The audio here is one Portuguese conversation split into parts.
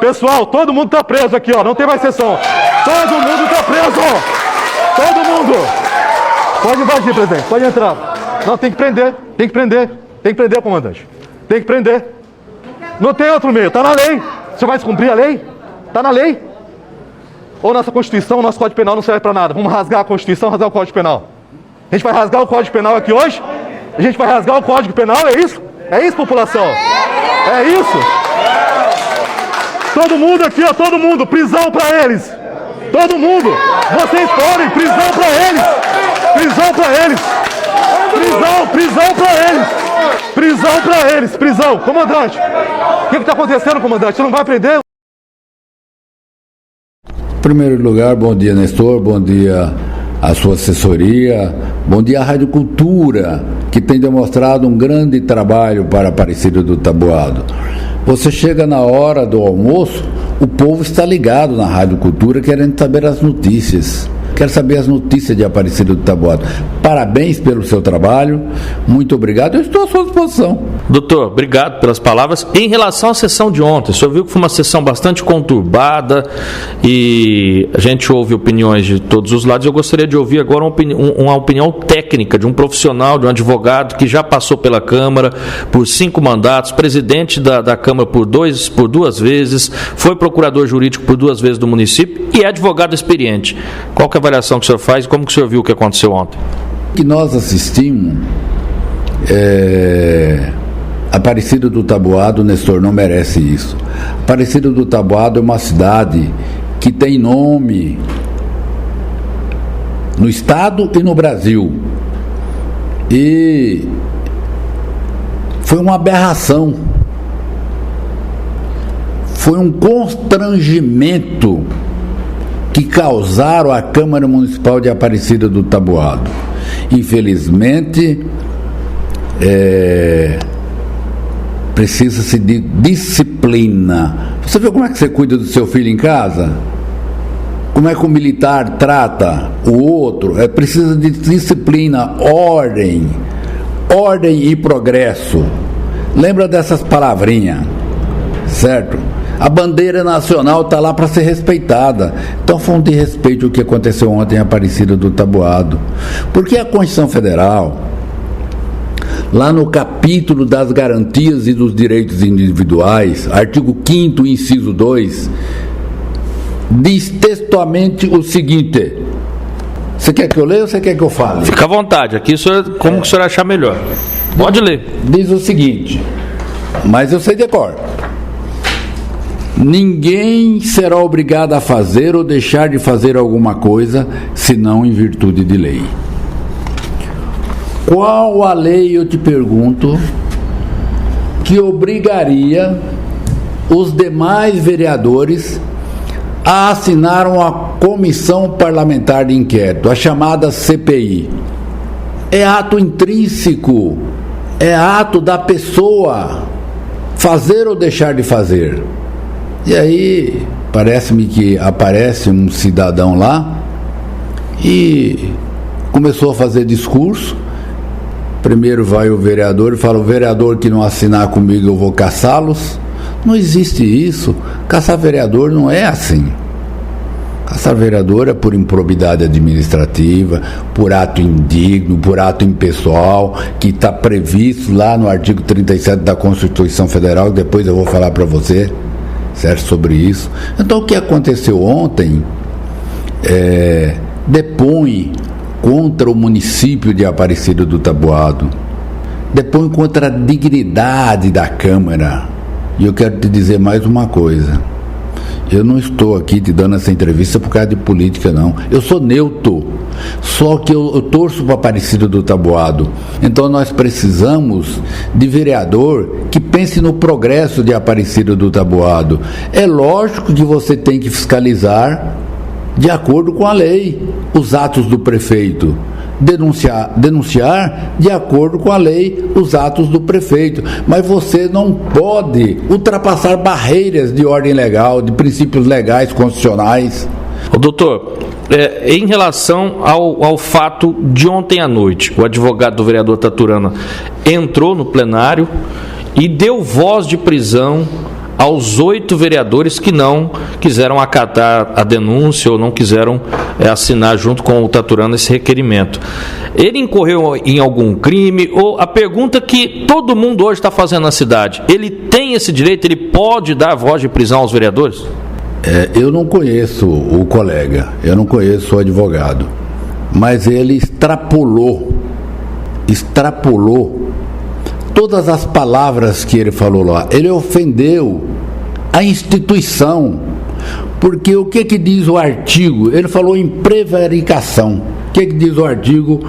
Pessoal, todo mundo tá preso aqui, ó. Não tem mais sessão. Todo mundo tá preso. Todo mundo. Pode invadir, presidente. Pode entrar. Não, tem que prender. Tem que prender. Tem que prender, comandante. Tem que prender. Não tem outro meio. Tá na lei. Você vai descumprir a lei? Tá na lei. Ou nossa Constituição, nosso Código Penal não serve pra nada. Vamos rasgar a Constituição, rasgar o Código Penal. A gente vai rasgar o Código Penal aqui hoje? A gente vai rasgar o Código Penal? É isso? É isso, população? É isso? Todo mundo aqui, ó, todo mundo, prisão pra eles. Todo mundo. Vocês podem, prisão pra eles. Prisão pra eles. Prisão pra eles. Prisão pra eles. Prisão. Comandante, o que tá acontecendo, comandante? Você não vai prender? Em primeiro lugar, bom dia, Nestor, bom dia à sua assessoria, bom dia à Rádio Cultura, que tem demonstrado um grande trabalho para Aparecida do Taboado. Você chega na hora do almoço, o povo está ligado na Rádio Cultura querendo saber as notícias. Quero saber as notícias de Aparecida do Taboado. Parabéns pelo seu trabalho, muito obrigado, eu estou à sua disposição. Doutor, obrigado pelas palavras. Em relação à sessão de ontem, o senhor viu que foi uma sessão bastante conturbada e a gente ouve opiniões de todos os lados. Eu gostaria de ouvir agora uma opinião técnica de um profissional, de um advogado que já passou pela Câmara por 5 mandatos, presidente da Câmara por duas vezes, foi procurador jurídico por 2 vezes do município e é advogado experiente. Qual que é a avaliação que o senhor faz e como que o senhor viu o que aconteceu ontem? Que nós assistimos, Aparecida do Taboado, Nestor, não merece isso. Aparecida do Taboado é uma cidade que tem nome no estado e no Brasil. E foi uma aberração. Foi um constrangimento que causaram à Câmara Municipal de Aparecida do Taboado. Infelizmente, precisa-se de disciplina. Você viu como é que você cuida do seu filho em casa? Como é que o militar trata o outro? Precisa de disciplina, ordem e progresso. Lembra dessas palavrinhas, certo? A bandeira nacional está lá para ser respeitada. Então foi um desrespeito o que aconteceu ontem em Aparecida do Taboado. Porque a Constituição Federal, lá no capítulo das garantias e dos direitos individuais, artigo 5º, inciso 2, diz textualmente o seguinte. Você quer que eu leia ou você quer que eu fale? Fica à vontade, aqui como que o senhor achar melhor. Pode ler. Diz o seguinte, mas eu sei de cor. Ninguém será obrigado a fazer ou deixar de fazer alguma coisa, senão em virtude de lei. Qual a lei, eu te pergunto, que obrigaria os demais vereadores a assinar uma comissão parlamentar de inquérito, a chamada CPI? É ato intrínseco, é ato da pessoa fazer ou deixar de fazer. E aí, parece-me que aparece um cidadão lá e começou a fazer discurso. Primeiro vai o vereador e fala: o vereador que não assinar comigo eu vou caçá-los. Não existe isso. Caçar vereador não é assim. Caçar vereador é por improbidade administrativa, por ato indigno, por ato impessoal, que está previsto lá no artigo 37 da Constituição Federal, que depois eu vou falar para você, certo, sobre isso. Então o que aconteceu ontem depõe contra o município de Aparecida do Taboado, depõe contra a dignidade da Câmara. E eu quero te dizer mais uma coisa: eu não estou aqui te dando essa entrevista por causa de política, não. Eu sou neutro, só que eu torço para Aparecida do Taboado. Então nós precisamos de vereador que pense no progresso de Aparecida do Taboado. É lógico que você tem que fiscalizar de acordo com a lei os atos do prefeito, denunciar de acordo com a lei os atos do prefeito, mas você não pode ultrapassar barreiras de ordem legal, de princípios legais constitucionais. Doutor, em relação ao fato de ontem à noite, o advogado do vereador Taturana entrou no plenário e deu voz de prisão aos 8 vereadores que não quiseram acatar a denúncia ou não quiseram assinar junto com o Taturano esse requerimento. Ele incorreu em algum crime? Ou a pergunta que todo mundo hoje está fazendo na cidade, ele tem esse direito, ele pode dar voz de prisão aos vereadores? Eu não conheço o colega, eu não conheço o advogado, mas ele extrapolou todas as palavras que ele falou lá. Ele ofendeu a instituição, porque o que diz o artigo? Ele falou em prevaricação. O que diz o artigo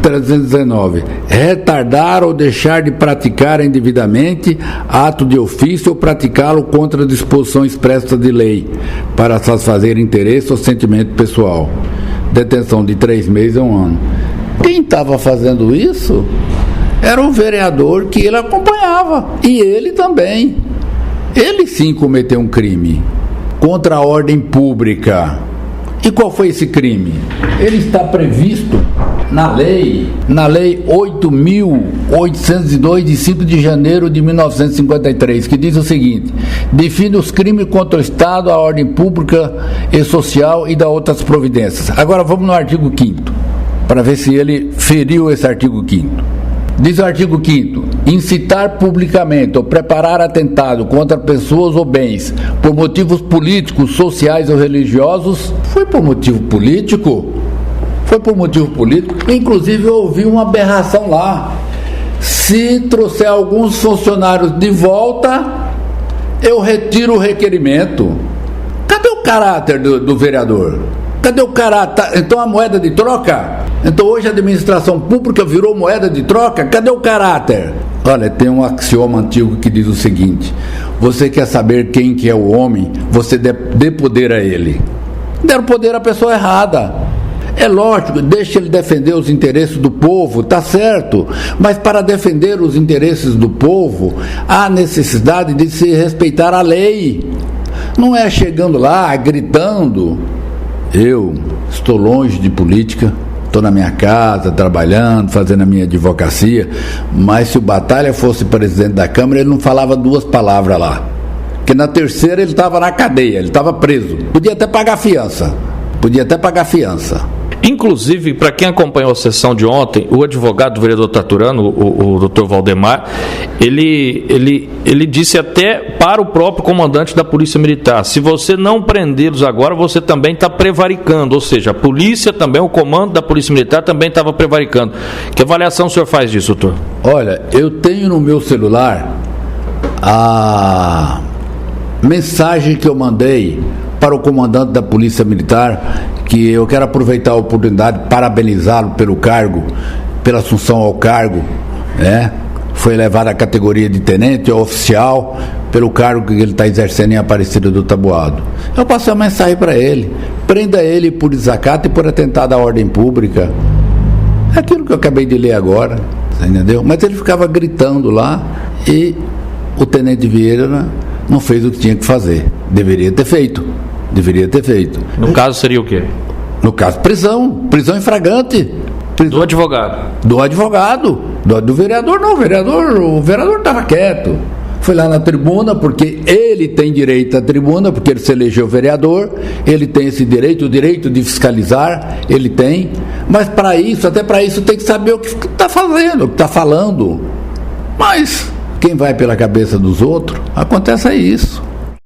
319? Retardar ou deixar de praticar indevidamente ato de ofício ou praticá-lo contra a disposição expressa de lei, para satisfazer interesse ou sentimento pessoal. Detenção de 3 meses a 1 ano. Quem estava fazendo isso era o vereador que ele acompanhava, e ele também. Ele sim cometeu um crime contra a ordem pública. E qual foi esse crime? Ele está previsto na lei 8.802, de 5 de janeiro de 1953, que diz o seguinte: define os crimes contra o Estado, a ordem pública e social e dá outras providências. Agora vamos no artigo 5º, para ver se ele feriu esse artigo 5º. Diz o artigo 5º: incitar publicamente ou preparar atentado contra pessoas ou bens por motivos políticos, sociais ou religiosos. Foi por motivo político? Foi por motivo político. Inclusive eu ouvi uma aberração lá: se trouxer alguns funcionários de volta, eu retiro o requerimento. Cadê o caráter do vereador? Cadê o caráter? Então a moeda de troca? Então hoje a administração pública virou moeda de troca? Cadê o caráter? Olha, tem um axioma antigo que diz o seguinte: você quer saber quem que é o homem, você dê poder a ele. Deram poder à pessoa errada. É lógico, deixa ele defender os interesses do povo, tá certo, mas para defender os interesses do povo há necessidade de se respeitar a lei. Não é chegando lá, gritando. Eu estou longe de política, estou na minha casa, trabalhando, fazendo a minha advocacia, mas se o Batalha fosse presidente da Câmara, ele não falava 2 palavras lá. Porque na terceira ele estava na cadeia, ele estava preso. Podia até pagar fiança. Inclusive, para quem acompanhou a sessão de ontem, o advogado do vereador Taturano, o doutor Valdemar, ele disse até para o próprio comandante da Polícia Militar: se você não prendê-los agora, você também está prevaricando. Ou seja, a polícia também, o comando da Polícia Militar também estava prevaricando. Que avaliação o senhor faz disso, doutor? Olha, eu tenho no meu celular a mensagem que eu mandei para o comandante da Polícia Militar, que eu quero aproveitar a oportunidade de parabenizá-lo pelo cargo, pela assunção ao cargo, né? Foi elevado à categoria de tenente, oficial, pelo cargo que ele está exercendo em Aparecida do Taboado. Eu passei uma mensagem para ele: prenda ele por desacato e por atentado à ordem pública. É aquilo que eu acabei de ler agora, você entendeu? Mas ele ficava gritando lá e o tenente Vieira não fez o que tinha que fazer. Deveria ter feito. No caso seria o quê? No caso, prisão em flagrante. Do advogado? Do vereador não, o vereador estava quieto. Foi lá na tribuna, porque ele tem direito à tribuna, porque ele se elegeu vereador, ele tem esse direito, o direito de fiscalizar, ele tem, mas até para isso tem que saber o que está fazendo, o que está falando. Mas quem vai pela cabeça dos outros, acontece isso.